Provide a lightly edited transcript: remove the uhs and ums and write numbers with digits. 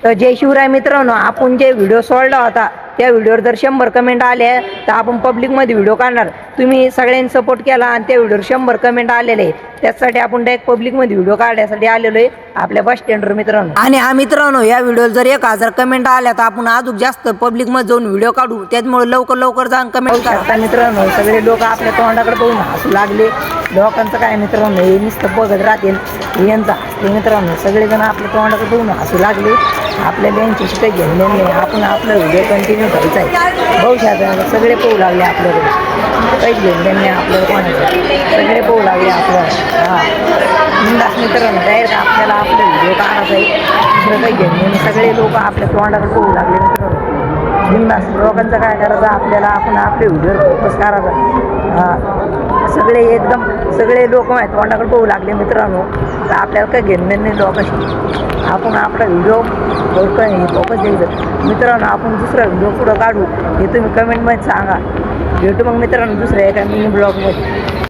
तर जय शिवराय मित्रांनो, आपण जे व्हिडिओ सोडला होता त्या व्हिडिओवर जर 100 कमेंट आले तर आपण पब्लिकमध्ये व्हिडिओ काढणार. तुम्ही सगळ्यांनी सपोर्ट केला आणि त्या व्हिडिओवर 100 कमेंट आलेले, त्यासाठी आपण डायरेक्ट पब्लिकमध्ये व्हिडिओ काढण्यासाठी आलेलो आहे आपल्या बस स्टँडवर मित्रांनो. आणि मित्रांनो, या व्हिडिओला जर 1000 कमेंट आल्या तर आपण अजून जास्त पब्लिकमध्ये जाऊन व्हिडिओ काढू. त्यामुळे लवकर जाऊन कमेंट करा मित्रांनो. सगळे लोक आपल्या तोंडाकडे बघून हसू लागले. लोकांचं काय मित्रांनो, हे नुसतं बघत राहतील यांचा ते मित्रांनो. सगळेजण आपल्या तोंडाकडे बघून हसू लागले. आपल्याला यांच्याशी काही घेणं नाही. आपण आपला व्हिडिओ कंटिन्यू करायचा आहे. बघू शकता सगळे पोहू लागले आपल्याकडे. काहीच घेणं नाही आपल्याला कोणाचं. सगळे पोहू लागले आपल्याला. बिनधास्त मित्रांनो, डायरेक्ट आपल्याला आपला व्हिडिओ काढायचा आहे. दुसरं काही घेणं नाही. सगळे लोक आपल्या तोंडाकडे पोहू लागले मित्रांनो. बिनधास्त लोकांचं काय करायचं आपल्याला, आपण आपल्या व्हिडिओवर फोकस करायचा. सगळे एकदम सगळे लोक माहीत तोंडाकडे पोहू लागले मित्रांनो. तर आपल्याला काही घेणं नाही लोकांशी. आपण आपला व्हिडिओ फोकस द्यायचं मित्रांनो. आपण दुसरा व्हिडिओ पुढं काढू हे तुम्ही कमेंटमध्ये सांगा. भेटू मग मित्रांनो दुसऱ्या एका मिनी ब्लॉगमध्ये.